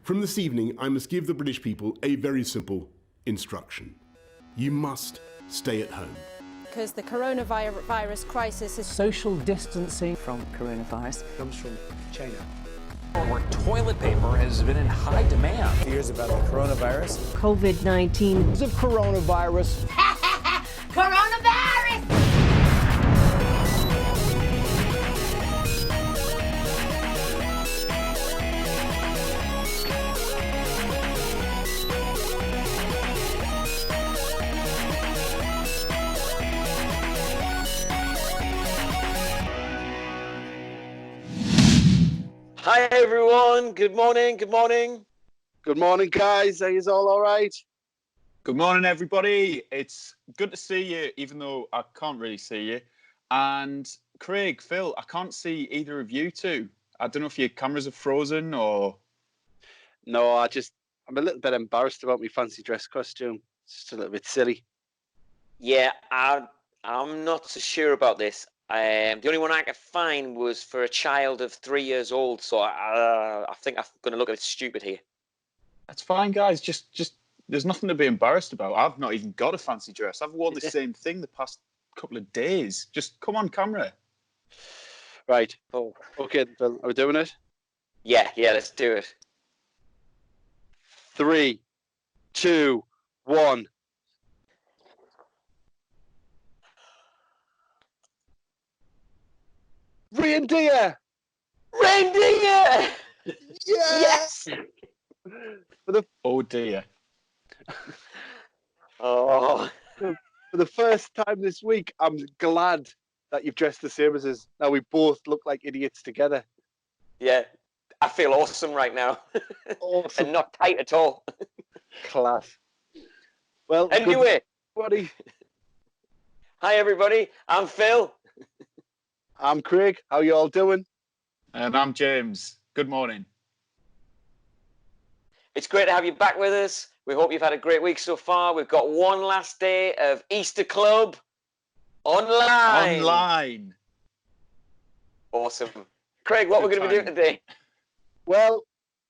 From this evening, I must give the British people a very simple instruction. You must stay at home. Because the coronavirus crisis is... Social distancing from coronavirus comes from China. Toilet paper has been in high demand. Fears about the coronavirus. COVID-19. The coronavirus. Coronavirus! Hi everyone, good morning. Good morning, guys. Are you all right? Good morning, everybody. It's good to see you, even though I can't really see you. And Craig, Phil, I can't see either of you two. I don't know if your cameras are frozen or... No, I'm a little bit embarrassed about my fancy dress costume. It's just a little bit silly. Yeah, I'm not so sure about this. The only one I could find was for a child of 3 years old, so I think I'm going to look a bit stupid here. That's fine, guys. Just there's nothing to be embarrassed about. I've not even got a fancy dress. I've worn the same thing the past couple of days. Just come on camera. Right. Oh, okay, Phil. Are we doing it? Yeah, let's do it. 3, 2, 1. Reindeer! Reindeer! Yes! Oh dear. Oh. For the first time this week, I'm glad that you've dressed the same as us. Now we both look like idiots together. Yeah, I feel awesome right now. Awesome. And not tight at all. Class. Well, anyway. Buddy. Hi everybody, I'm Phil. I'm Craig. How you all doing? And I'm James. Good morning. It's great to have you back with us. We hope you've had a great week so far. We've got one last day of Easter Club online. Awesome. Craig, what we're going to be doing today? Well,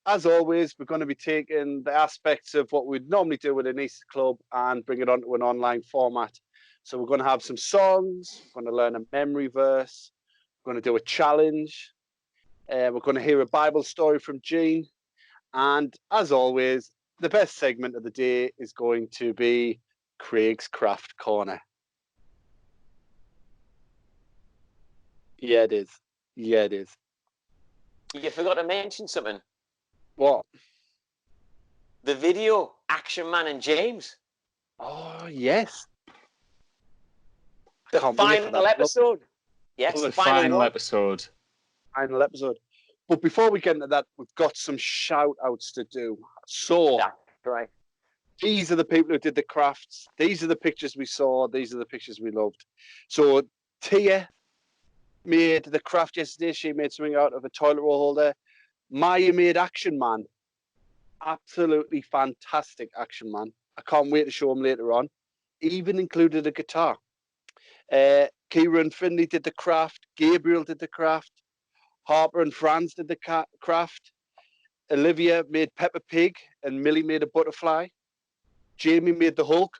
as always, we're going to be taking the aspects of what we'd normally do with an Easter Club and bring it onto an online format. So we're going to have some songs. We're going to learn a memory verse. We're going to do a challenge. We're going to hear a Bible story from Jean. And as always, the best segment of the day is going to be Craig's Craft Corner. Yeah, it is. Yeah, it is. You forgot to mention something. What? The video, Action Man and James. Oh, yes. The final episode. Yes, the final episode. Final episode. But before we get into that, we've got some shout outs to do. So, that's right. These are the people who did the crafts. These are the pictures we saw. These are the pictures we loved. So, Tia made the craft yesterday. She made something out of a toilet roll holder. Maya made Action Man. Absolutely fantastic Action Man. I can't wait to show him later on. Even included a guitar. Kira and Finley did the craft. Gabriel did the craft. Harper and Franz did the craft. Olivia made Peppa Pig and Millie made a butterfly. Jamie made the Hulk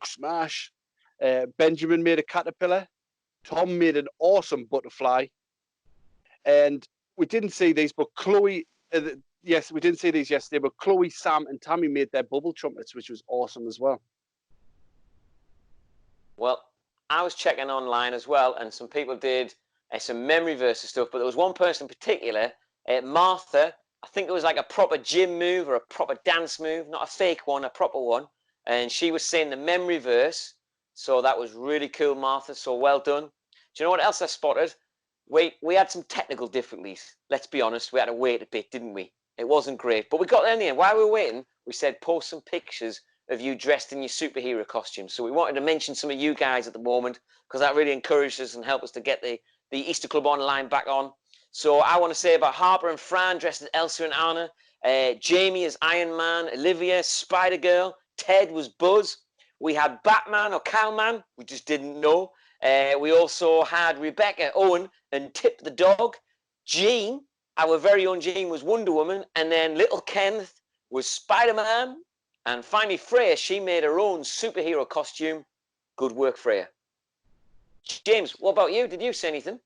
smash. Benjamin made a caterpillar. Tom made an awesome butterfly. And we didn't see these, but Chloe, yes, we didn't see these yesterday, but Chloe, Sam and Tammy made their bubble trumpets, which was awesome as well. Well, I was checking online as well, and some people did some memory verses stuff, but there was one person in particular, Martha. I think it was like a proper gym move or a proper dance move, not a fake one, a proper one. And she was saying the memory verse. So that was really cool, Martha. So well done. Do you know what else I spotted? We had some technical difficulties. Let's be honest, we had to wait a bit, didn't we? It wasn't great, but we got there in the end. While we were waiting, we said post some pictures of you dressed in your superhero costume. So we wanted to mention some of you guys at the moment because that really encouraged us and helped us to get the Easter Club online back on. So I want to say about Harper and Fran dressed as Elsa and Anna, Jamie as Iron Man, Olivia, Spider-Girl, Ted was Buzz. We had Batman or Cowman, we just didn't know. We also had Rebecca, Owen, and Tip the dog. Jean, our very own Jean, was Wonder Woman. And then little Kenneth was Spider-Man. And finally, Freya, she made her own superhero costume. Good work, Freya. James, what about you? Did you say anything?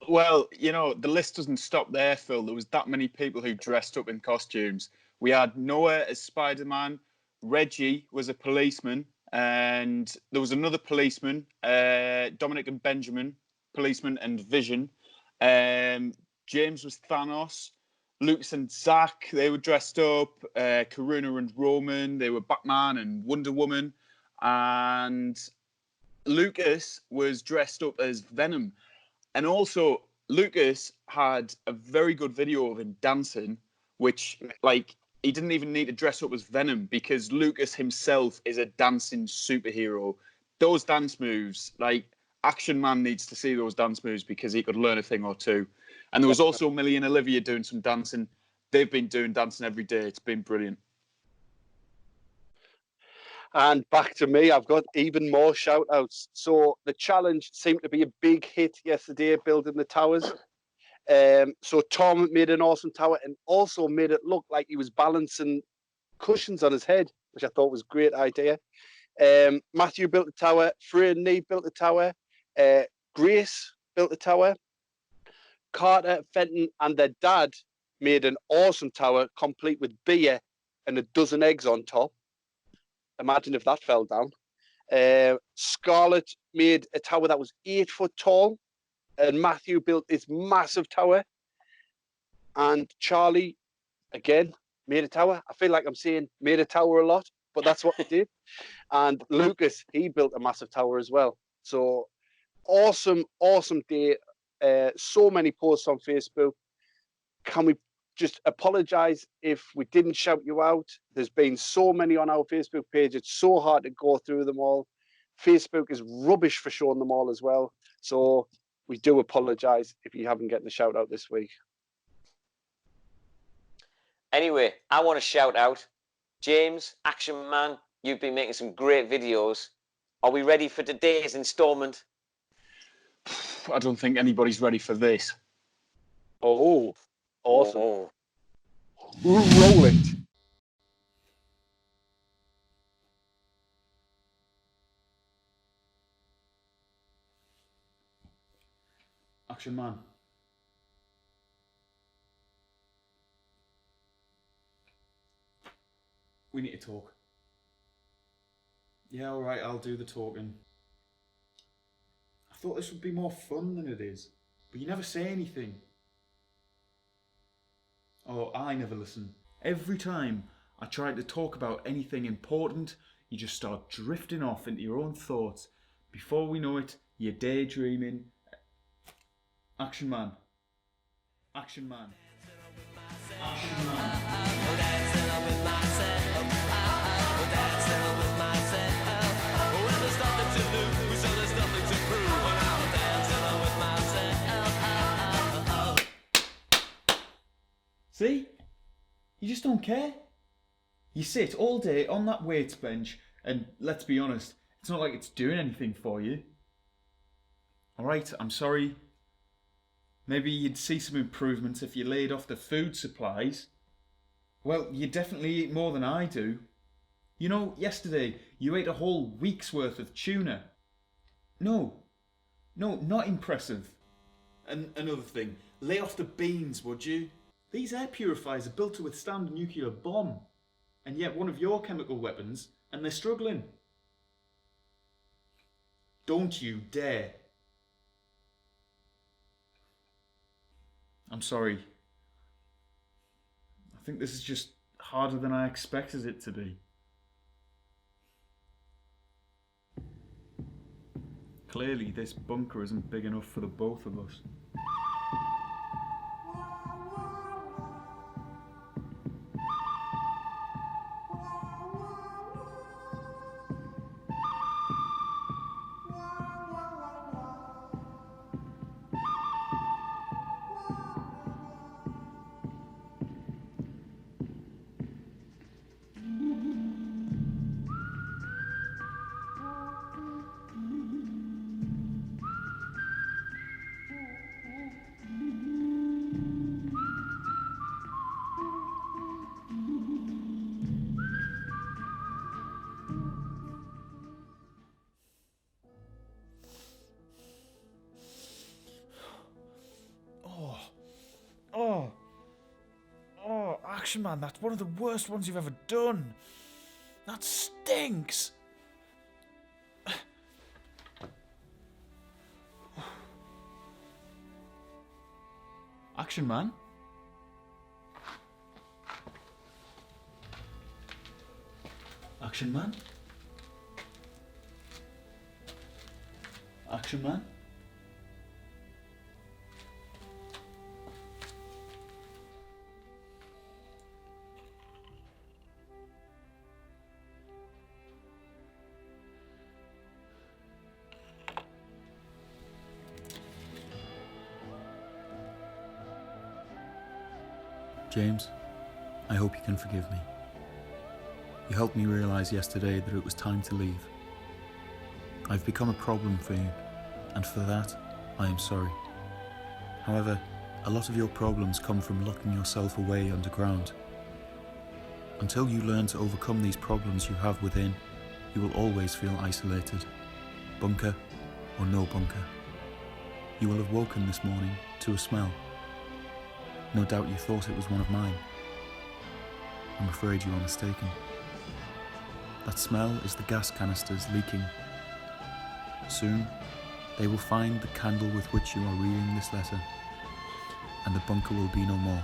Well, you know, the list doesn't stop there, Phil. There was that many people who dressed up in costumes. We had Noah as Spider-Man, Reggie was a policeman, and there was another policeman, Dominic and Benjamin, policeman and Vision. James was Thanos. Lucas and Zach, they were dressed up. Karuna and Roman, they were Batman and Wonder Woman. And Lucas was dressed up as Venom. And also, Lucas had a very good video of him dancing, which, like, he didn't even need to dress up as Venom because Lucas himself is a dancing superhero. Those dance moves, like, Action Man needs to see those dance moves because he could learn a thing or two. And there was also Millie and Olivia doing some dancing. They've been doing dancing every day. It's been brilliant. And back to me, I've got even more shout outs. So the challenge seemed to be a big hit yesterday, building the towers. So Tom made an awesome tower and also made it look like he was balancing cushions on his head, which I thought was a great idea. Matthew built the tower, Freya and Neve built the tower, Grace built the tower, Carter, Fenton and their dad made an awesome tower complete with beer and a dozen eggs on top. Imagine if that fell down. Scarlett made a tower that was 8 foot tall, and Matthew built this massive tower. And Charlie, again, made a tower. I feel like I'm saying made a tower a lot, but that's what he did. And Lucas, he built a massive tower as well. So awesome, awesome day. So many posts on Facebook. Can we just apologize if we didn't shout you out? There's been so many on our Facebook page. It's so hard to go through them all. Facebook is rubbish for showing them all as well. So we do apologize if you haven't gotten a shout out this week. Anyway, I want to shout out James, Action Man. You've been making some great videos. Are we ready for today's installment? I don't think anybody's ready for this. Oh, awesome. Oh. Roll it. Action Man. We need to talk. Yeah, alright, I'll do the talking. I thought this would be more fun than it is, but you never say anything. Oh, I never listen. Every time I try to talk about anything important, you just start drifting off into your own thoughts. Before we know it, you're daydreaming. Action Man. Action Man. Action Man. See? You just don't care. You sit all day on that weights bench and let's be honest, it's not like it's doing anything for you. Alright, I'm sorry. Maybe you'd see some improvements if you laid off the food supplies. Well, you definitely eat more than I do. You know, yesterday you ate a whole week's worth of tuna. No, not impressive. And another thing, lay off the beans, would you? These air purifiers are built to withstand a nuclear bomb. And yet one of your chemical weapons, and they're struggling. Don't you dare. I'm sorry. I think this is just harder than I expected it to be. Clearly this bunker isn't big enough for the both of us. Action Man, that's one of the worst ones you've ever done. That stinks. Action Man? Action Man? Action Man? James, I hope you can forgive me. You helped me realise yesterday that it was time to leave. I've become a problem for you, and for that, I am sorry. However, a lot of your problems come from locking yourself away underground. Until you learn to overcome these problems you have within, you will always feel isolated, bunker or no bunker. You will have woken this morning to a smell. No doubt you thought it was one of mine. I'm afraid you are mistaken. That smell is the gas canisters leaking. Soon, they will find the candle with which you are reading this letter, and the bunker will be no more.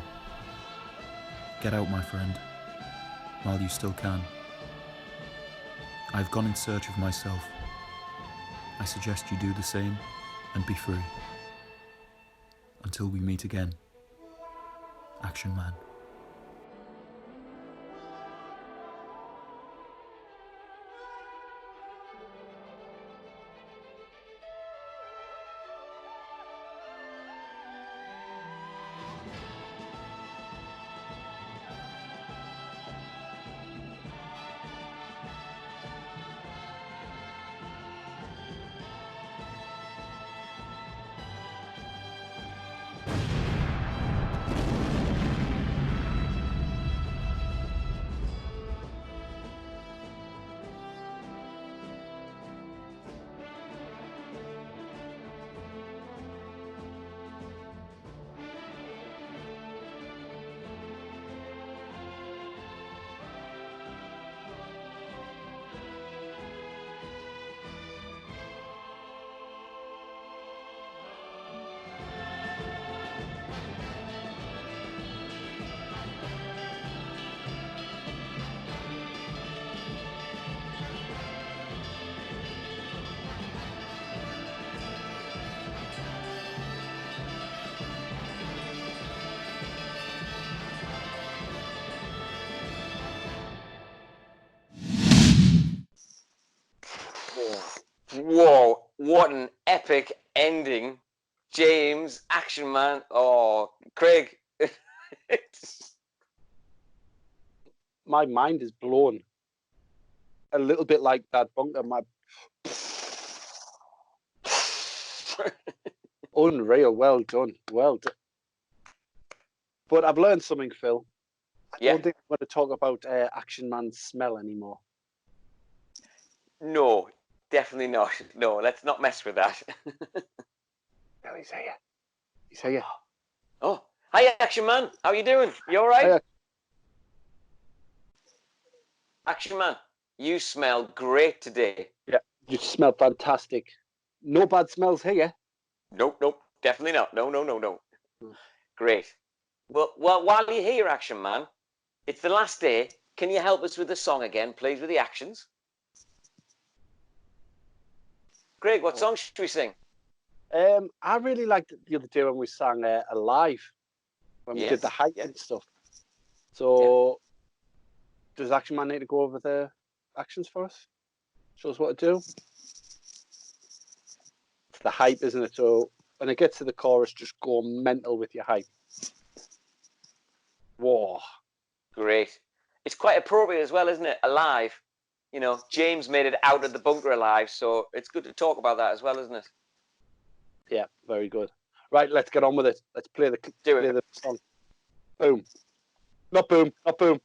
Get out, my friend, while you still can. I've gone in search of myself. I suggest you do the same and be free. Until we meet again. Action Man. Whoa, what an epic ending. James, Action Man. Oh, Craig. My mind is blown. A little bit like that bunker. Unreal. Well done. Well done. But I've learned something, Phil. I don't think I'm going to talk about Action Man's smell anymore. No, definitely not. No, let's not mess with that. No, he's here. He's here. Oh, hi, Action Man. How you doing? You all right? Hiya. Action Man, you smell great today. Yeah, you smell fantastic. No bad smells here. Nope, nope, definitely not. No. Great. Well, while you're here, Action Man, it's the last day. Can you help us with the song again, please, with the actions? Greg, what song should we sing? I really liked it the other day when we sang Alive, when we did the hype and stuff. So, does Action Man need to go over the actions for us? Show us what to do? It's the hype, isn't it? So, when it gets to the chorus, just go mental with your hype. Whoa. Great. It's quite appropriate as well, isn't it? Alive. You know, James made it out of the bunker alive, so it's good to talk about that as well, isn't it? Yeah, very good. Right, let's get on with it. Let's play the song. Boom. Not boom, not boom.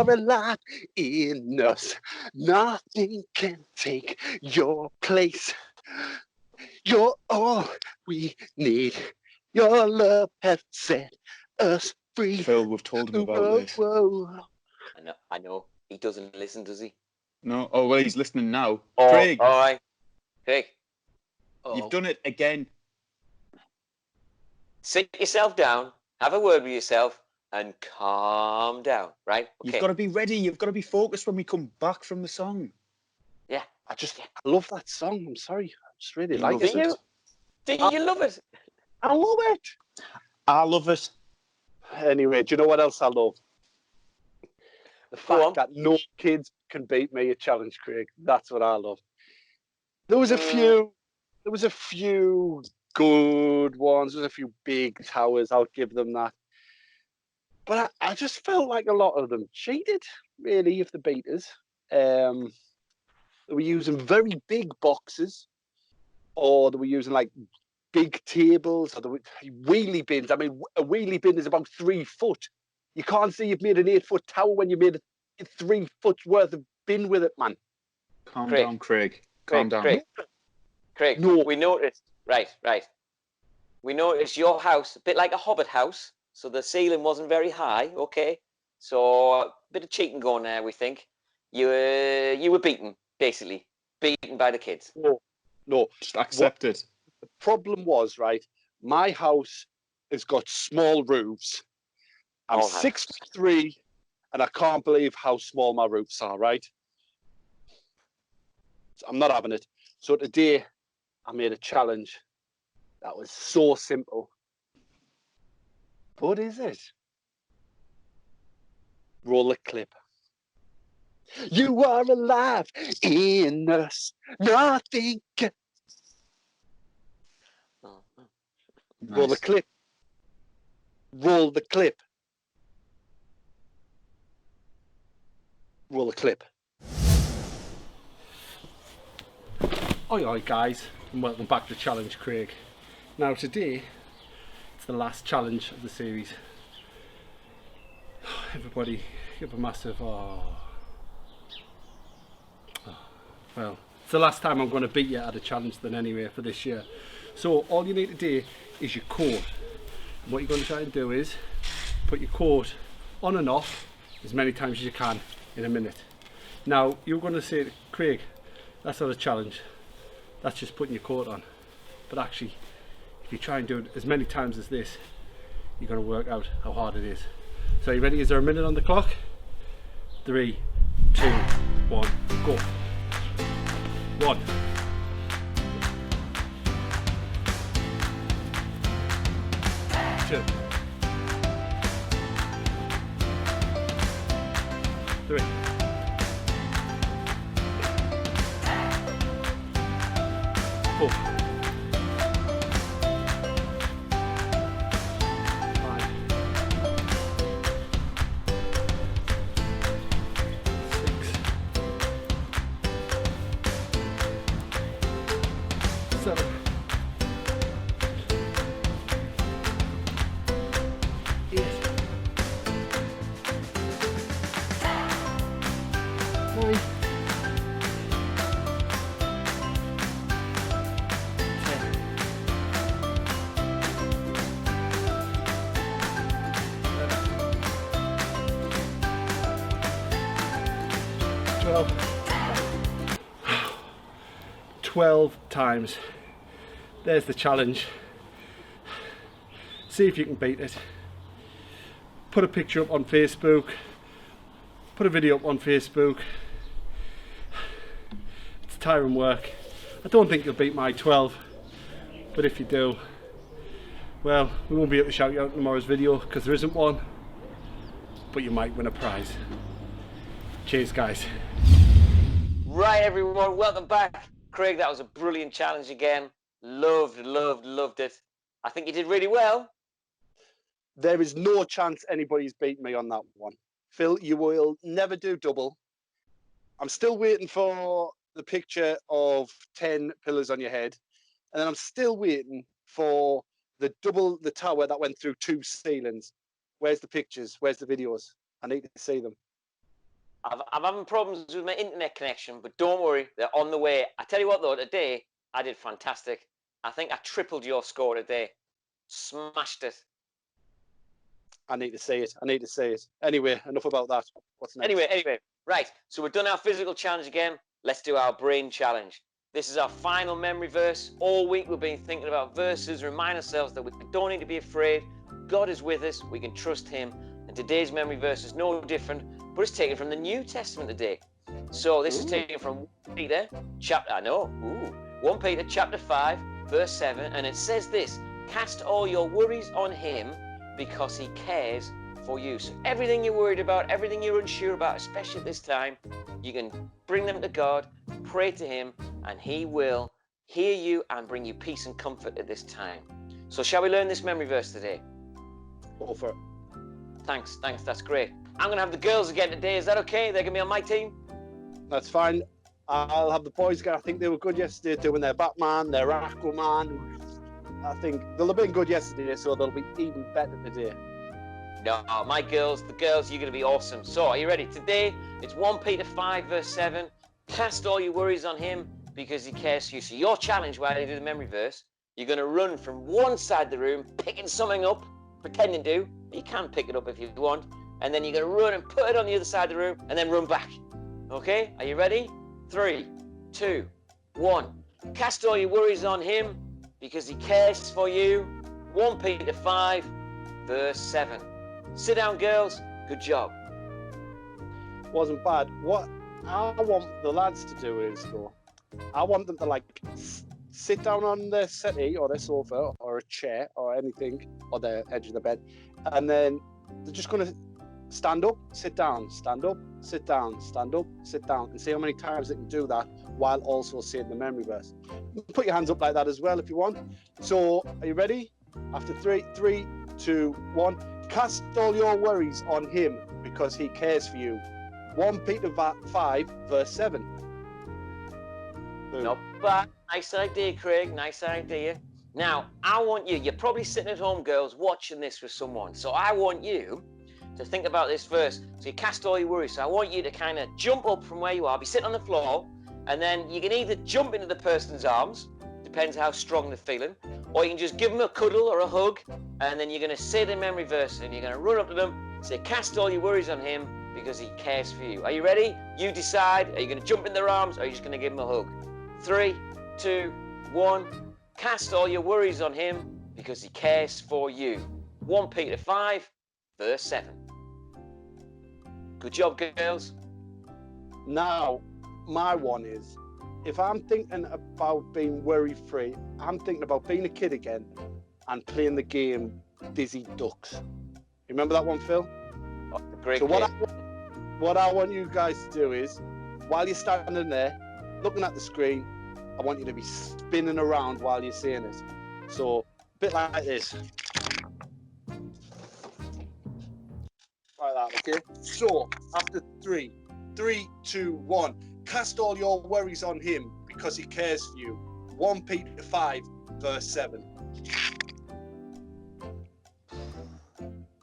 are alive in us. Nothing can take your place. You're all we need. Your love has set us free. Phil, we've told him about Whoa, this. whoa. I know. He doesn't listen, does he? No. Oh, well, he's listening now. Oh, Craig, all right. Craig, you've done it again. sit yourself down, have a word with yourself, and calm down, right? Okay. You've got to be ready. You've got to be focused when we come back from the song. Yeah. I love that song. I'm sorry. I just really like Do it. you? Do you love it? I love it. I love it. Anyway, do you know what else I love? The Go on. fact that no kids can beat me at Challenge, Craig. That's what I love. There was a few good ones. There's a few big towers. I'll give them that. But I just felt like a lot of them cheated, really, if the beaters. They were using very big boxes, or they were using like big tables, or the wheelie bins. I mean, a wheelie bin is about 3 foot. You can't say you've made an 8-foot tower when you made a 3 foot worth of bin with it, man. Calm down, Craig. Calm down. Craig, No. we noticed. Right. We noticed your house, a bit like a hobbit house, so the ceiling wasn't very high. Okay, so a bit of cheating going there. We think you were beaten, basically beaten by the kids. No. Just accept it. The problem was, right, my house has got small roofs. I'm 6'3", and I can't believe how small my roofs are, right? I'm not having it. So today, I made a challenge that was so simple. What is it? Roll the clip. You are alive in us. Nothing can... Nice. Roll the clip. Roll the clip. Roll the clip. Oi guys, and welcome back to Challenge Craig. Now today, it's the last challenge of the series. Everybody give a massive well, it's the last time I'm going to beat you at a challenge then anyway for this year. So all you need to do is your coat. And what you're going to try and do is put your coat on and off as many times as you can in a minute. Now you're going to say, Craig, that's not a challenge, that's just putting your coat on. But actually, if you try and do it as many times as this, you're going to work out how hard it is. So are you ready? Is there a minute on the clock? 3, 2, 1, go. 1. 2. 3. 4. 5. 6. 7. 8. 9. 12 times. There's the challenge. See if you can beat it. Put a picture up on Facebook. Put a video up on Facebook. It's tiring work. I don't think you'll beat my 12, but if you do, well, we won't be able to shout you out in tomorrow's video because there isn't one, but you might win a prize. Cheers guys. Right, everyone, welcome back. Craig, that was a brilliant challenge again. Loved it. I think you did really well. There is no chance anybody's beaten me on that one. Phil, you will never do double. I'm still waiting for the picture of 10 pillars on your head. And then I'm still waiting for the tower that went through 2 ceilings. Where's the pictures? Where's the videos? I need to see them. I'm having problems with my internet connection, but don't worry, they're on the way. I tell you what, though, today I did fantastic. I think I tripled your score today. Smashed it. I need to say it. I need to say it. Anyway, enough about that. What's next? Anyway, right. So we've done our physical challenge again. Let's do our brain challenge. This is our final memory verse. All week we've been thinking about verses, remind ourselves that we don't need to be afraid. God is with us. We can trust him. And today's memory verse is no different, but it's taken from the New Testament today. So this is taken from 1 Peter chapter 5, verse 7. And it says this: cast all your worries on him because he cares for you. So everything you're worried about, everything you're unsure about, especially at this time, you can bring them to God, pray to him, and he will hear you and bring you peace and comfort at this time. So shall we learn this memory verse today? Go for it. Thanks, that's great. I'm going to have the girls again today. Is that okay? They're going to be on my team? That's fine. I'll have the boys again. I think they were good yesterday doing their Batman, their Aquaman. I think they'll have been good yesterday, so they'll be even better today. No, my girls, the girls, you're going to be awesome. So, are you ready? Today, it's 1 Peter 5, verse 7. Cast all your worries on him because he cares for you. So, your challenge while you do the memory verse, you're going to run from one side of the room, picking something up, pretending to. You can pick it up if you want. And then you're going to run and put it on the other side of the room and then run back. Okay? Are you ready? 3, 2, 1. Cast all your worries on him because he cares for you. 1 Peter 5, verse 7. Sit down, girls. Good job. Wasn't bad. What I want the lads to do is, though, I want them to like sit down on their settee or their sofa or a chair or anything, or the edge of the bed, and then they're just going to stand up, sit down, stand up, sit down, stand up, sit down, and see how many times they can do that while also saying the memory verse. Put your hands up like that as well if you want. So, are you ready? After 3, 2, 1. Cast all your worries on him because he cares for you. 1 Peter 5, verse 7. Boom. Not bad. Nice idea, Craig. Nice idea. Now, I want you, you're probably sitting at home, girls, watching this with someone. So I want you to think about this verse. So you cast all your worries. So I want you to kind of jump up from where you are, be sitting on the floor, and then you can either jump into the person's arms, depends how strong they're feeling, or you can just give them a cuddle or a hug, and then you're going to say the memory verse, and you're going to run up to them, say, cast all your worries on him because he cares for you. Are you ready? You decide. Are you going to jump in their arms, or are you just going to give them a hug? 3, 2, 1. Cast all your worries on him because he cares for you. 1 Peter 5, verse 7. Good job, girls. Now, my one is, if I'm thinking about being worry-free, I'm thinking about being a kid again and playing the game Dizzy Ducks. Remember that one, Phil? Oh, great so game. What I want you guys to do is, while you're standing there, looking at the screen, I want you to be spinning around while you're saying it. So, a bit like this. Like that, okay? So, after 3, 2, 1. Cast all your worries on him because he cares for you. 1 Peter 5, verse 7.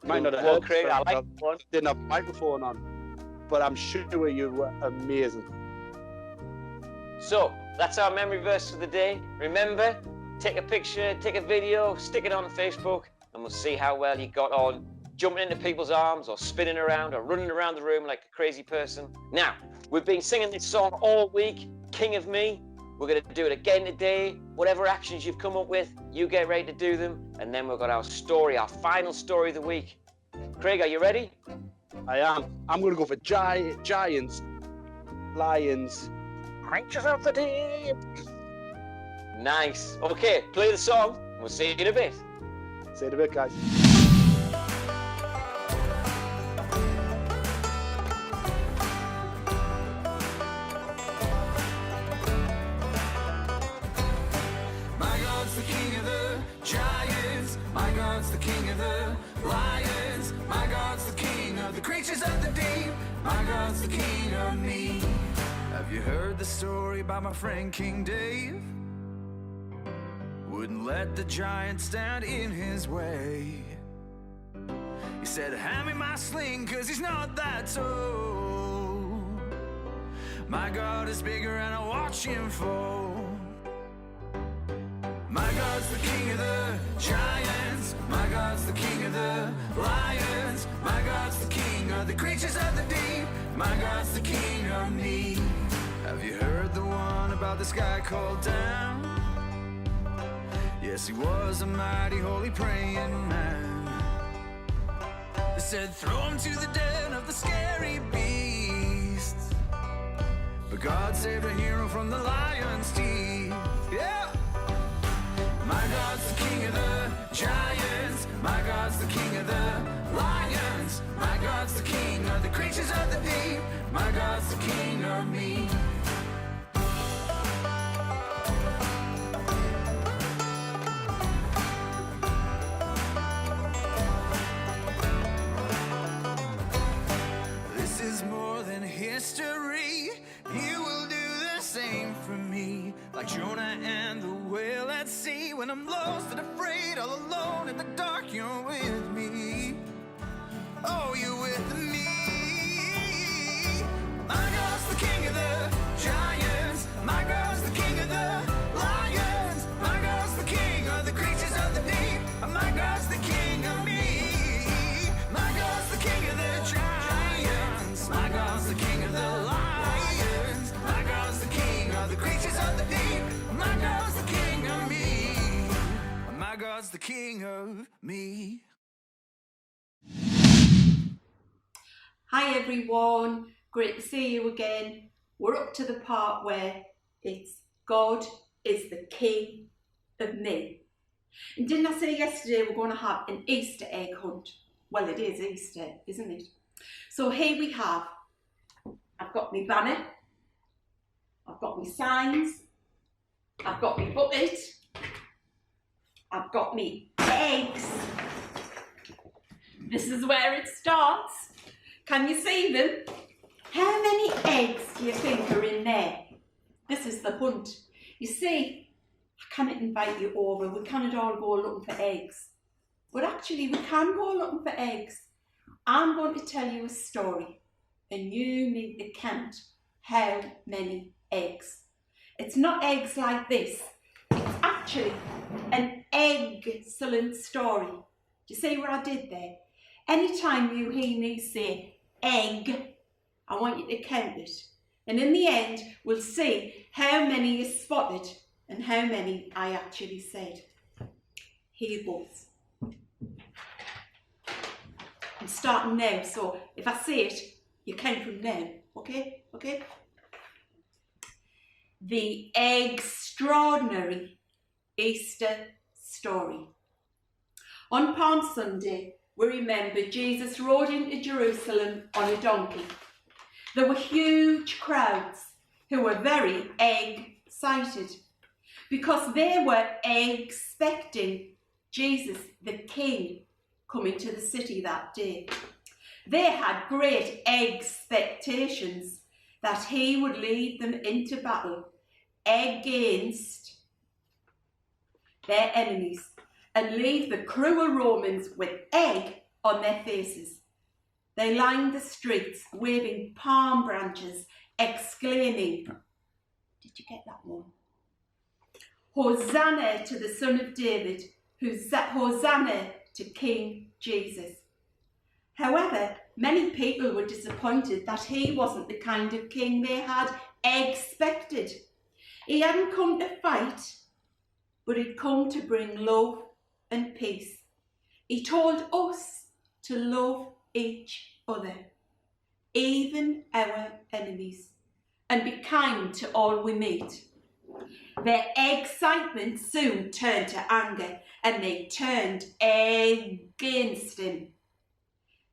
Might not have heard Craig, I like one. Didn't have a microphone on, but I'm sure you were amazing. So, that's our memory verse for the day. Remember, take a picture, take a video, stick it on Facebook, and we'll see how well you got on jumping into people's arms or spinning around or running around the room like a crazy person. Now, we've been singing this song all week, King of Me. We're going to do it again today. Whatever actions you've come up with, you get ready to do them. And then we've got our story, our final story of the week. Craig, are you ready? I am. I'm going to go for Giants, Lions, Creatures of the Deep. Nice. Okay, play the song. We'll see you in a bit. See you in a bit, guys. My God's the king of the giants. My God's the king of the lions. My God's the king of the creatures of the deep. My God's the king of me. Have you heard the story about my friend King Dave? Wouldn't let the giant stand in his way. He said, hand me my sling, cause he's not that tall. My God is bigger and I watch him fall. My God's the king of the giants. My God's the king of the lions. My God's the king of the creatures of the deep. My God's the king of me. Have you heard the one about this guy called Dan? Yes, he was a mighty holy praying man. They said throw him to the den of the scary beasts, but God saved a hero from the lion's teeth. Yeah! My God's the king of the giants. My God's the king of the lions. My God's the king of the creatures of the deep. My God's the king of me. This is more than history. You will do the same for me. Like Jonah and the whale at sea. When I'm lost and afraid, all alone in the dark, you're with me. Oh, you're with me. My God's the king of the giants. My God's the king of the lions. My God's the king of the creatures of the deep. My God's the king of me. My God's the king of the giants. My God's the king of the lions. My God's the king of the creatures of the deep. My God's the king of me. My God's the king of me. Hi everyone, great to see you again. We're up to the part where it's God is the king of me. And didn't I say yesterday we're going to have an Easter egg hunt? Well, it is Easter, isn't it? So here we have, I've got my banner, I've got my signs, I've got my bucket, I've got my eggs. This is where it starts. Can you see them? How many eggs do you think are in there? This is the hunt. You see, I cannot invite you over. We cannot all go looking for eggs. But actually, we can go looking for eggs. I'm going to tell you a story, and you need to count how many eggs. It's not eggs like this. It's actually an excellent story. Do you see what I did there? Anytime you hear me say egg, I want you to count it. And in the end, we'll see how many you spotted and how many I actually said. Here goes. I'm starting now, so if I say it, you count from now. Okay? Okay? The extraordinary Easter story. On Palm Sunday, we remember Jesus rode into Jerusalem on a donkey. There were huge crowds who were very egg-cited because they were expecting Jesus, the King, coming to the city that day. They had great expectations that he would lead them into battle against their enemies and leave the cruel Romans with egg on their faces. They lined the streets waving palm branches, exclaiming, did you get that one? Hosanna to the Son of David, Hosanna to King Jesus. However, many people were disappointed that he wasn't the kind of king they had expected. He hadn't come to fight, but he'd come to bring love and peace. He told us to love each other, even our enemies, and be kind to all we meet. Their excitement soon turned to anger, and they turned against him.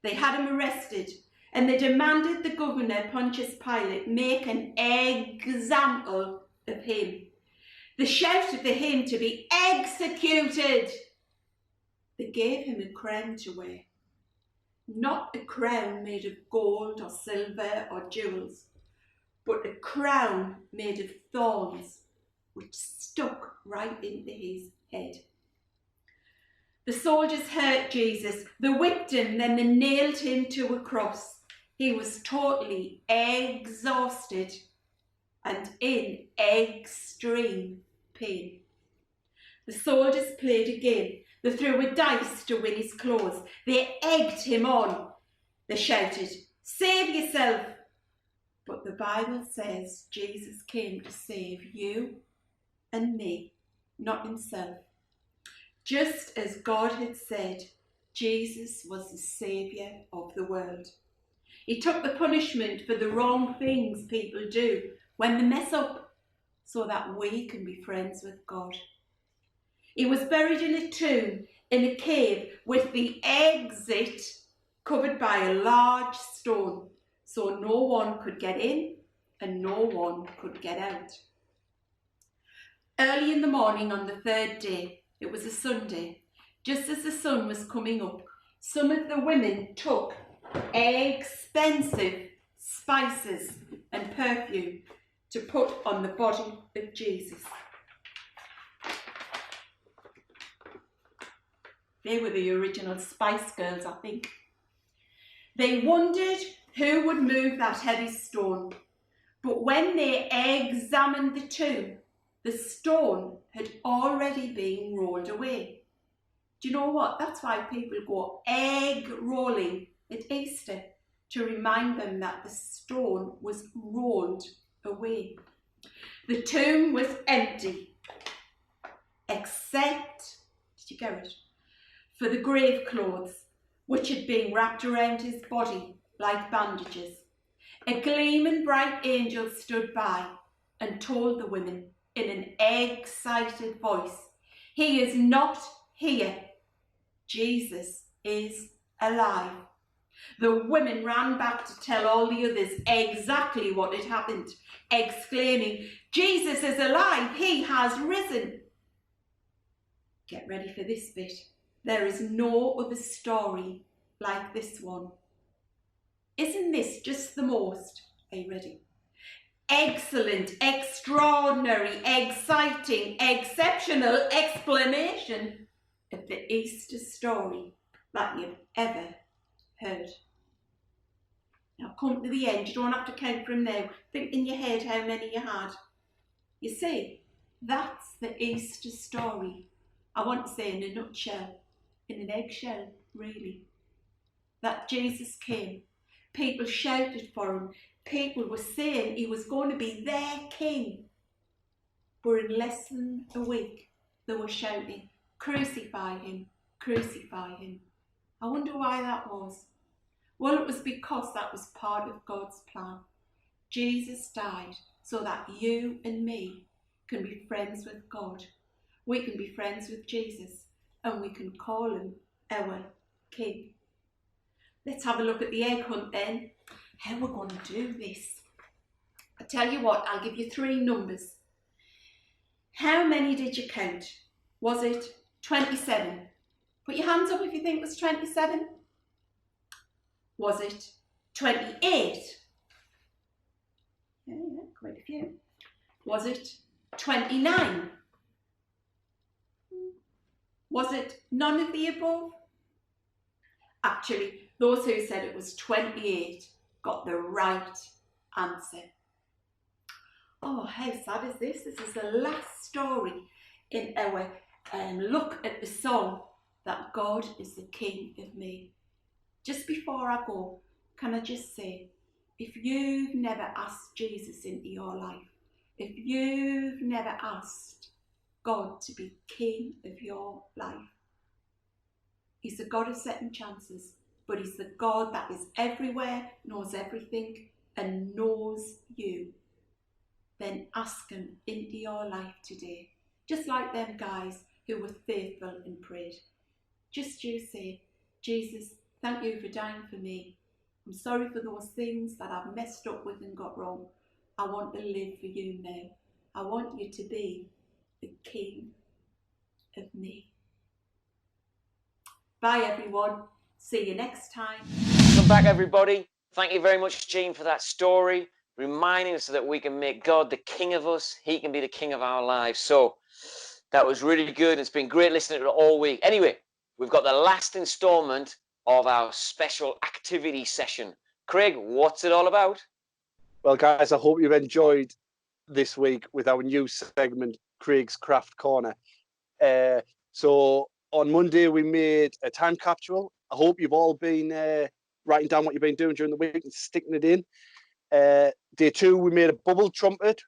They had him arrested, and they demanded the governor, Pontius Pilate, make an example of him. They shouted for him to be executed. They gave him a crown to wear. Not a crown made of gold or silver or jewels, but a crown made of thorns which stuck right into his head. The soldiers hurt Jesus. They whipped him, then they nailed him to a cross. He was totally exhausted and in extreme pain. The soldiers played a game. They threw a dice to win his clothes. They egged him on. They shouted, "Save yourself!" But the Bible says Jesus came to save you and me, not himself. Just as God had said, Jesus was the saviour of the world. He took the punishment for the wrong things people do when they mess up, so that we can be friends with God. He was buried in a tomb in a cave with the exit covered by a large stone, so no one could get in and no one could get out. Early in the morning on the third day, it was a Sunday, just as the sun was coming up, some of the women took expensive spices and perfume to put on the body of Jesus. They were the original Spice Girls, I think. They wondered who would move that heavy stone, but when they examined the tomb, the stone had already been rolled away. Do you know what? That's why people go egg rolling at Easter, to remind them that the stone was rolled away. The tomb was empty, except, did you get it? For the grave clothes, which had been wrapped around his body like bandages. A gleaming bright angel stood by and told the women in an excited voice, "He is not here. Jesus is alive." The women ran back to tell all the others exactly what had happened, exclaiming, "Jesus is alive. He has risen." Get ready for this bit. There is no other story like this one. Isn't this just the most? Are you ready? Excellent, extraordinary, exciting, exceptional explanation of the Easter story that you've ever heard. Now come to the end. You don't have to count from now. Think in your head how many you had. You see, that's the Easter story. I want to say in a nutshell, in an eggshell, really. That Jesus came. People shouted for him. People were saying he was going to be their king. But in less than a week, they were shouting, "Crucify him, crucify him." I wonder why that was. Well, it was because that was part of God's plan. Jesus died so that you and me can be friends with God. We can be friends with Jesus and we can call him our King. Let's have a look at the egg hunt then. How we're going to do this. I tell you what, I'll give you 3 numbers. How many did you count? Was it 27? Put your hands up if you think it was 27. Was it 28? Yeah, quite a few. Was it 29? Was it none of the above? Actually, those who said it was 28 got the right answer. Oh, how sad is this? This is the last story in our look at the song that God is the King of me. Just before I go, can I just say, if you've never asked Jesus into your life, if you've never asked God to be King of your life, he's the God of second chances, but he's the God that is everywhere, knows everything, and knows you. Then ask him into your life today. Just like them guys who were faithful and prayed. Just you say, "Jesus, thank you for dying for me. I'm sorry for those things that I've messed up with and got wrong. I want to live for you now. I want you to be the King of me." Bye everyone. See you next time. Welcome back everybody. Thank you very much, Jean, for that story, reminding us that we can make God the King of us. He can be the King of our lives. So that was really good. It's been great listening to it all week. Anyway, we've got the last installment of our special activity session. Craig, what's it all about? Well, guys, I hope you've enjoyed this week with our new segment, Craig's Craft Corner. So on Monday, we made a time capsule. I hope you've all been writing down what you've been doing during the week and sticking it in. Day 2, we made a bubble trumpet.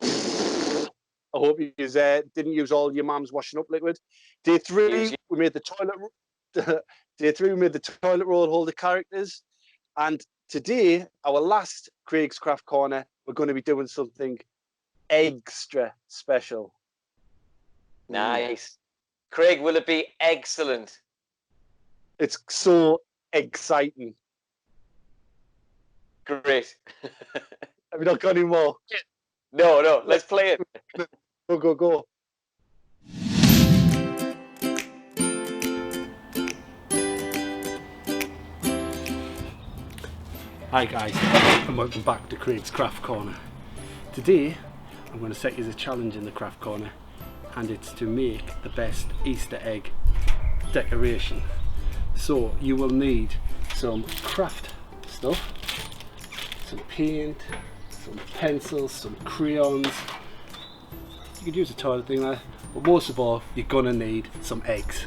I hope you didn't use all your mum's washing up liquid. Day 3, we made the toilet. Day 3, we made the toilet roll holder characters. And today, our last Craig's Craft Corner, we're going to be doing something extra special. Nice. Craig, will it be excellent? It's so exciting. Great. Have you not got any more? No, let's play it. Go. Hi guys, and welcome back to Craig's Craft Corner. Today, I'm going to set you a challenge in the Craft Corner, and it's to make the best Easter egg decoration. So you will need some craft stuff, some paint, some pencils, some crayons. You could use a toilet thing there, but most of all, you're gonna need some eggs.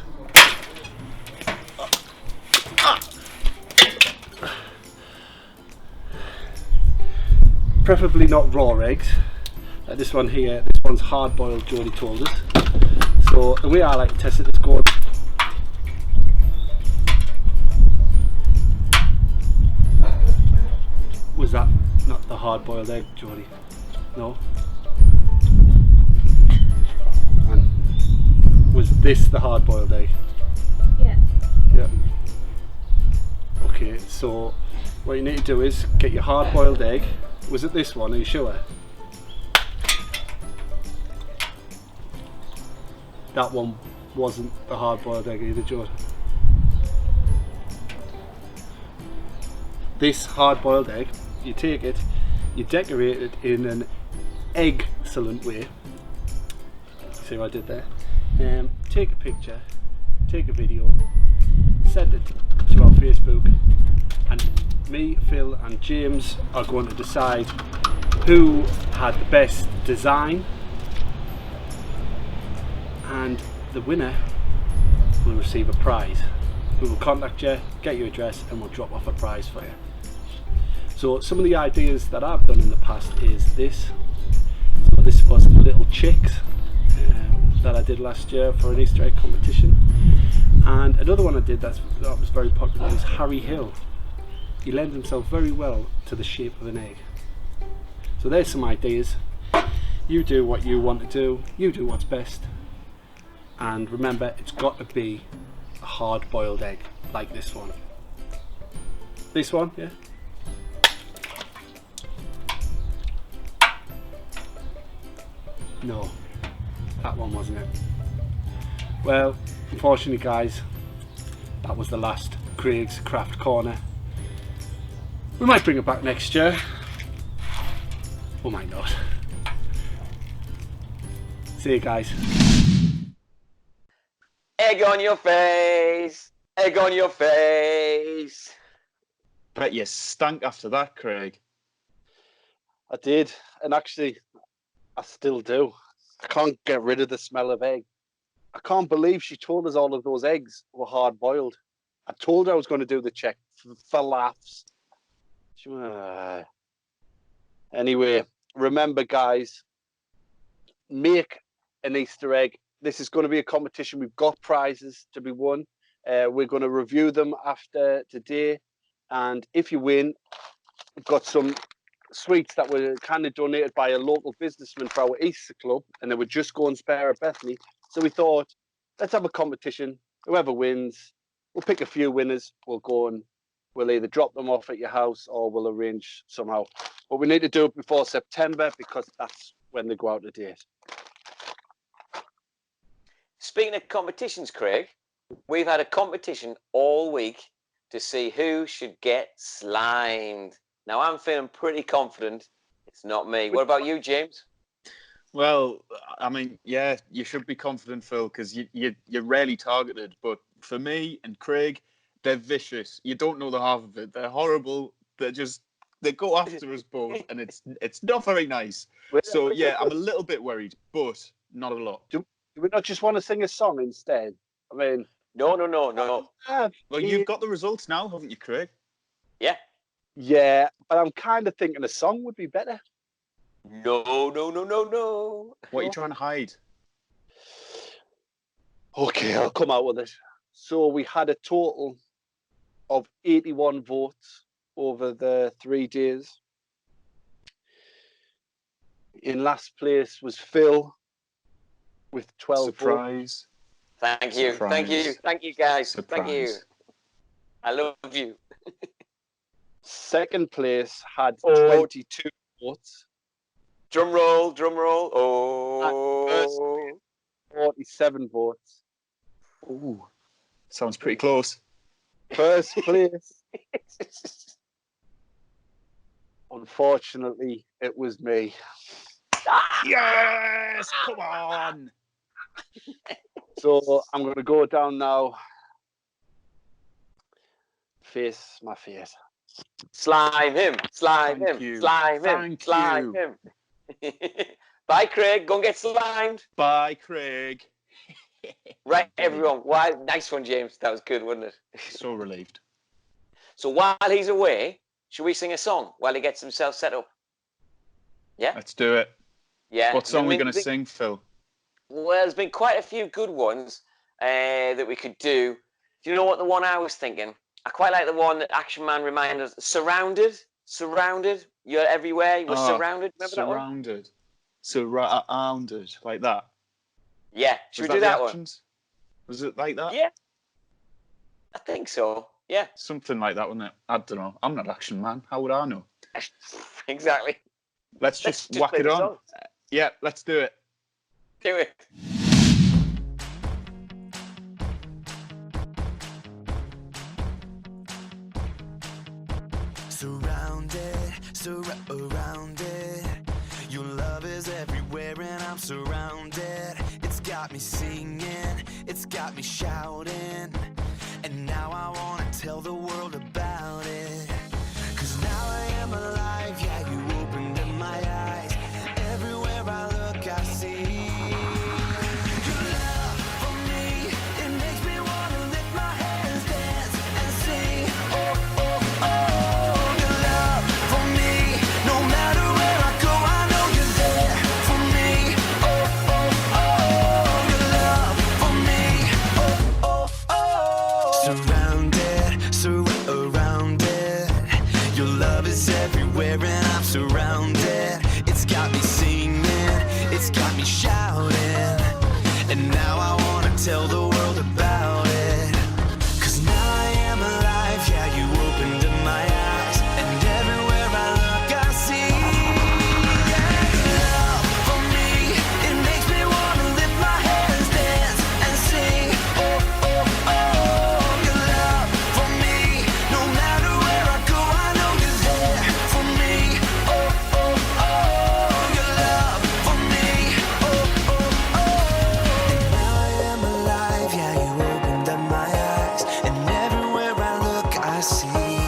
Preferably not raw eggs. This one here, this one's hard boiled, Jodie told us. So the way I like to test it is going. Was that not the hard boiled egg, Jodie? No? And was this the hard boiled egg? Yeah. Okay, so what you need to do is get your hard boiled egg. Was it this one? Are you sure? That one wasn't the hard boiled egg either, George. This hard boiled egg, you take it, you decorate it in an excellent way. See what I did there? Take a picture, take a video, send it to our Facebook, and me, Phil and James are going to decide who had the best design, and the winner will receive a prize. We will contact you, get your address, and we'll drop off a prize for you. So some of the ideas that I've done in the past is this. So this was Little Chicks that I did last year for an Easter egg competition, and another one I did that was very popular was Harry Hill. He lends himself very well to the shape of an egg. So there's some ideas. You do what you want to do, you do what's best, and remember, it's got to be a hard boiled egg like this one. This one, yeah? No, that one wasn't it. Well, unfortunately guys, that was the last Craig's Craft Corner. We might bring it back next year, or might not. See you guys. Egg on your face! Egg on your face! Bet you stank after that, Craig. I did, and actually, I still do. I can't get rid of the smell of egg. I can't believe she told us all of those eggs were hard boiled. I told her I was going to do the check for laughs. Anyway, remember guys, make an Easter egg. This is going to be a competition. We've got prizes to be won. We're going to review them after today, and if you win, we've got some sweets that were kind of donated by a local businessman for our Easter club, and they were just going spare at Bethany. So we thought, let's have a competition. Whoever wins, we'll pick a few winners. We'll go and we'll either drop them off at your house or we'll arrange somehow. But we need to do it before September because that's when they go out of date. Speaking of competitions, Craig, we've had a competition all week to see who should get slimed. Now, I'm feeling pretty confident it's not me. What about you, James? Well, I mean, yeah, you should be confident, Phil, because you're rarely targeted. But for me and Craig, they're vicious. You don't know the half of it. They're horrible. They're just They go after us both, and it's not very nice. So yeah, I'm a little bit worried, but not a lot. Do we not just want to sing a song instead? I mean, No. Well, you've got the results now, haven't you, Craig? Yeah. Yeah, but I'm kind of thinking a song would be better. No. What are you trying to hide? Okay, I'll come out with it. So we had a total of 81 votes over the 3 days. In last place was Phil with 12 Surprise. votes. Thank you, guys. Surprise. Thank you. I love you. Second place had 22 votes. Drum roll. Oh. 47 votes. Ooh, sounds pretty close. First place. Unfortunately, it was me. Yes! Come on! So I'm going to go down now. Face my face. Slime him. Slime him. Bye, Craig. Go and get slimed. Bye, Craig. Right, everyone. Wow, nice one, James. That was good, wasn't it? So relieved. So while he's away, should we sing a song while he gets himself set up? Yeah? Let's do it. Yeah. What song are we going to sing, Phil? Well, there's been quite a few good ones that we could do. Do you know what the one I was thinking? I quite like the one that Action Man reminded us. Surrounded. You're everywhere. You were surrounded. Remember that one? Surrounded. Like that. Yeah. Should we do that one? Was it like that? Yeah. I think so. Yeah. Something like that, wasn't it? I don't know. I'm not Action Man. How would I know? Exactly. Let's just whack it on. Yeah, let's do it. Do it. Surrounded. Your love is everywhere and I'm surrounded. It's got me singing, it's got me shouting. And now I wanna tell the world about it. 'Cause now I am alive, yeah, you opened up my eyes. Everywhere I look, I see your love for me. It makes me wanna lift my hands, dance and sing. Oh, oh, oh, your love for me. No matter where I go, I know you're there for me. Oh, oh, oh, your love for me. Oh, oh, oh. Surrounded. Your love is everywhere and I'm surrounded. It's got me singing, it's got me shouting. And now I wanna tell the world about it. 'Cause now I am alive, yeah, you opened up my eyes. And everywhere I look, I see. Yeah, your love for me. It makes me wanna lift my hands, dance and sing. Oh, oh, oh, your love for me. No matter where I go, I know you're there for me. Oh, oh, oh, your love for me. Oh, oh, oh. And now I am alive, yeah, you opened up my eyes. And everywhere I look, I see.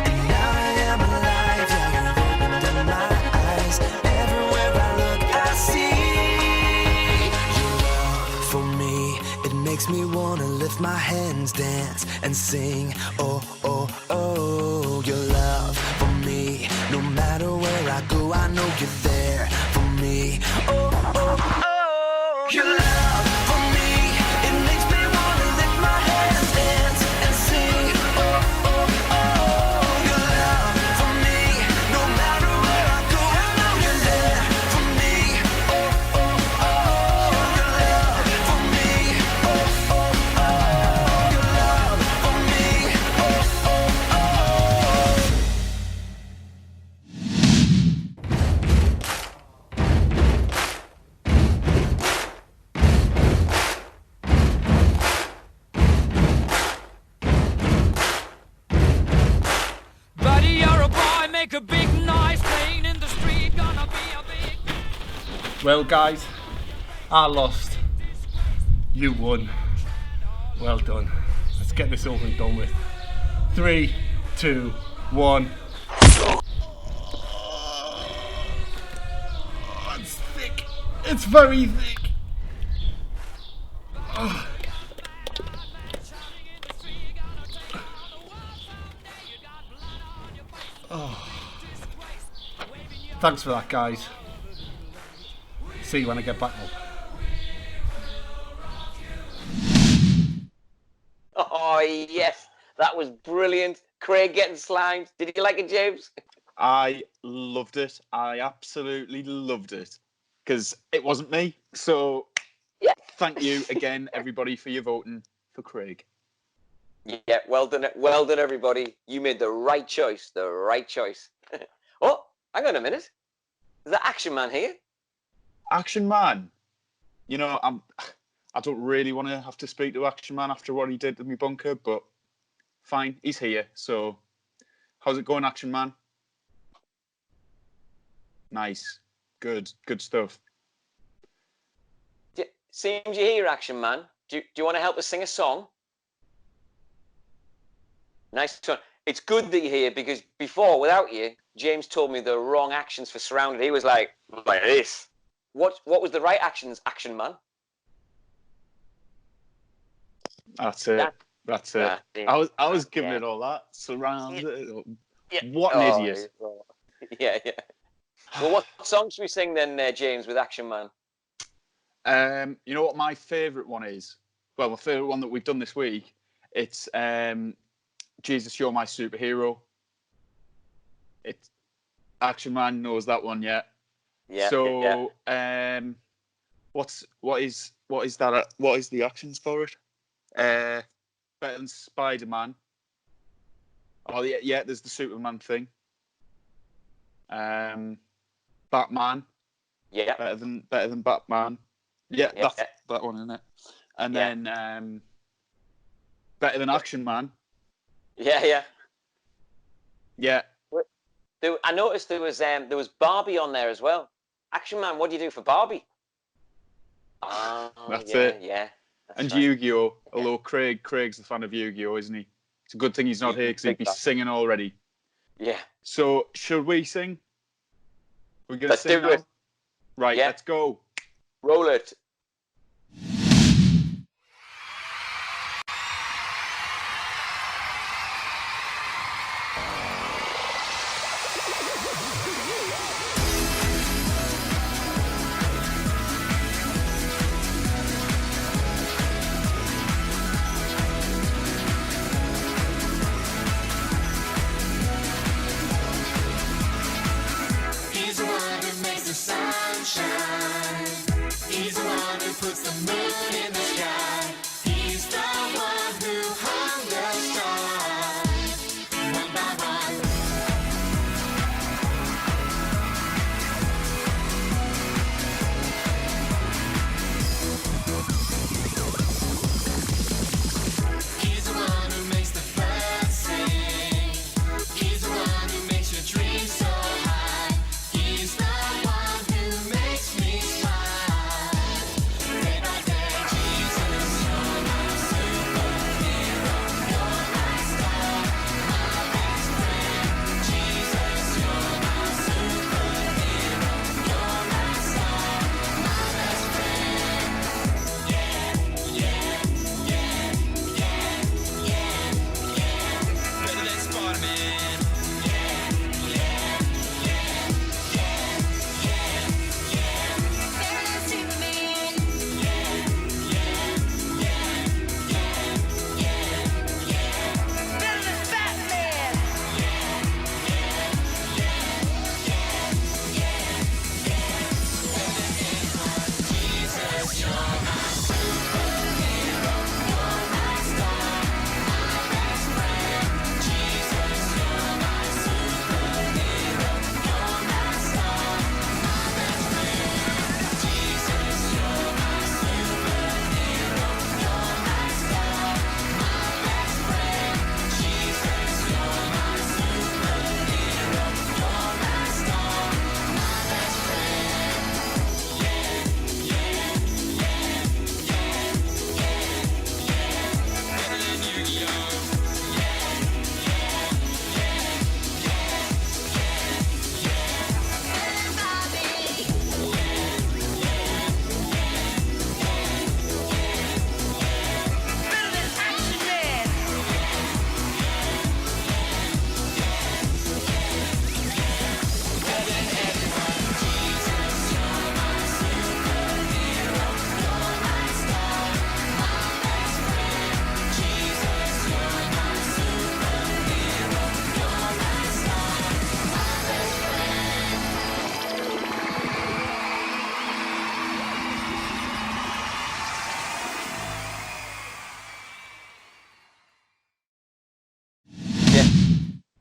And now I am alive, yeah, you opened up my eyes. Everywhere I look, I see. Your love for me, it makes me wanna lift my hands, dance and sing. Oh, oh, oh, your love for me. No matter where I go, I know you're there for me. Oh, oh, oh, your love for me. It makes me wanna lift my hands, dance and sing. Oh, oh, oh, your love for me. No matter where I go, I know you're there for me. Oh, oh, oh, your love for me. Oh, oh, oh, your love for me. Oh, oh, oh. Buddy, you're a boy, make a big noise, playing in the street, gonna be a big... Well, guys, I lost. You won. Well done. Let's get this over and done with. 3, 2, 1. It's very thick. Oh. Oh. Thanks for that, guys. See you when I get back home. Oh, yes. That was brilliant. Craig getting slimed. Did you like it, James? I loved it. I absolutely loved it. Because it wasn't me. So, yeah. Thank you again, everybody, for your voting for Craig. Yeah, well done, everybody. You made the right choice. The right choice. Oh, hang on a minute. Is that Action Man here? Action Man? You know, I don't really want to have to speak to Action Man after what he did to me bunker, but fine, he's here. So, how's it going, Action Man? Nice. Good stuff. Seems you're here, Action Man. Do you want to help us sing a song? Nice one. It's good that you're here because before, without you, James told me the wrong actions for Surrounded. He was like this. What was the right actions, Action Man? That's it. That's it. I was giving it all that. Surrounded. Yeah. What an idiot. Yeah. Well, what song should we sing then, James, with Action Man? You know what my favourite one is? Well, my favourite one that we've done this week. It's Jesus, You're My Superhero. It's Action Man knows that one, yeah. Yeah. So, what is that? What is the actions for it? Better than Spider-Man. Oh yeah. There's the Superman thing. Batman. Yeah. Better than Batman. Yeah, that's that one, isn't it? And then better than Action Man. Yeah. Yeah. I noticed there was Barbie on there as well. Action Man, what do you do for Barbie? Oh, That's it. Yeah. And right. Yu-Gi-Oh! Although Craig's a fan of Yu-Gi-Oh!, isn't he? It's a good thing he's not here because he'd be singing already. Yeah. So, should we sing? We're going to Let's sing do now? it. Right, let's go. Roll it. He's the one that makes the sun shine. He's the one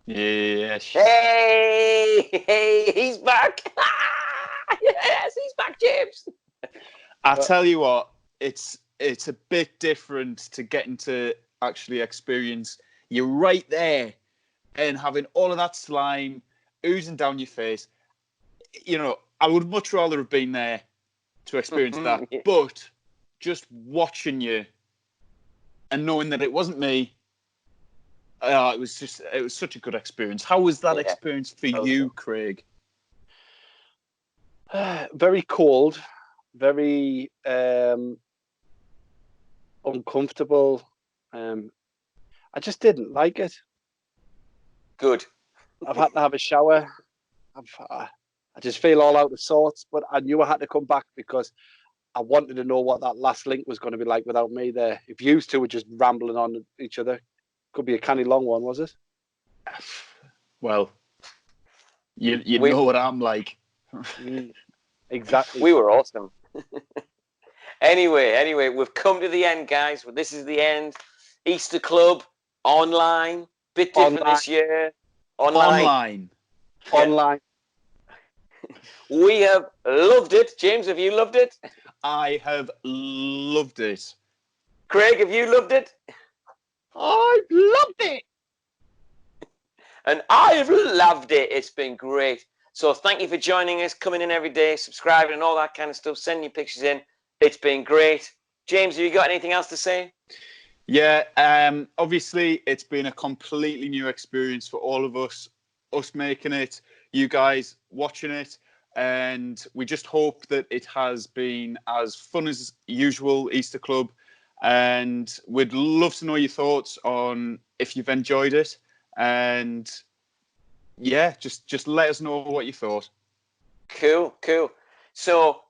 Yeah. Hey, he's back. Yes, he's back, James. I tell you what, it's a bit different to getting to actually experience. You're right there and having all of that slime oozing down your face. You know, I would much rather have been there to experience that. Yeah. But just watching you and knowing that it wasn't me, it was such a good experience. How was that experience for you, Craig? Very cold, very uncomfortable. I just didn't like it. Good. I've had to have a shower. I just feel all out of sorts, but I knew I had to come back because I wanted to know what that last link was going to be like without me there. If you two were just rambling on each other, could be a canny long one, was it? Well, you know what I'm like. Exactly. We were awesome. Anyway, we've come to the end, guys. This is the end. Easter Club online, bit different this year. Online. We have loved it. James, have you loved it? I have loved it. Craig, have you loved it? I've loved it. And I've loved it. It's been great. So thank you for joining us, coming in every day, subscribing and all that kind of stuff, sending your pictures in. It's been great. James, have you got anything else to say? Yeah, obviously it's been a completely new experience for all of us making it, you guys watching it, and we just hope that it has been as fun as usual, Easter Club, and we'd love to know your thoughts on if you've enjoyed it, and yeah, just let us know what you thought. Cool. So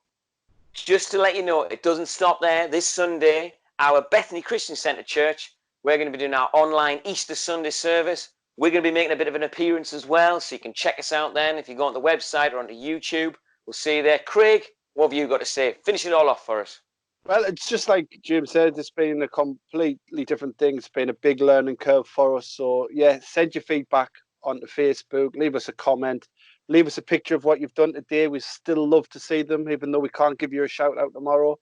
just to let you know, it doesn't stop there. This Sunday, our Bethany Christian Centre Church, we're going to be doing our online Easter Sunday service. We're going to be making a bit of an appearance as well, so you can check us out then. If you go on the website or onto YouTube, we'll see you there. Craig, what have you got to say? Finish it all off for us. Well, it's just like Jim said, it's been a completely different thing. It's been a big learning curve for us. So, yeah, send your feedback onto Facebook. Leave us a comment. Leave us a picture of what you've done today. We still love to see them, even though we can't give you a shout out tomorrow.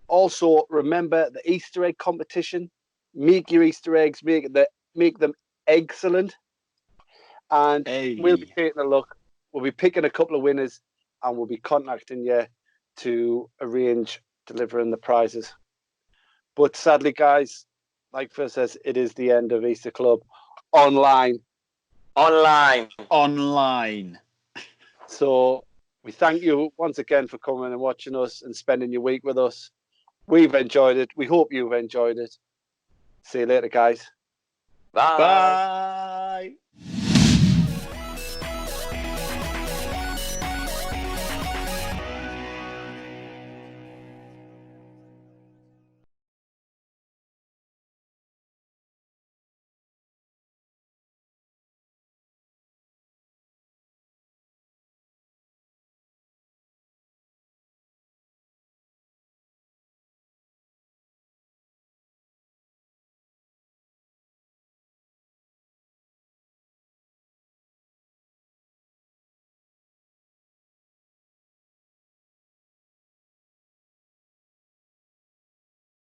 Also, remember the Easter egg competition. Make your Easter eggs. Make them excellent. And we'll be taking a look. We'll be picking a couple of winners and we'll be contacting you to arrange delivering the prizes. But sadly, guys, like Phil says, it is the end of Easter Club online. So we thank you once again for coming and watching us and spending your week with us. We've enjoyed it. We hope you've enjoyed it. See you later, guys. Bye.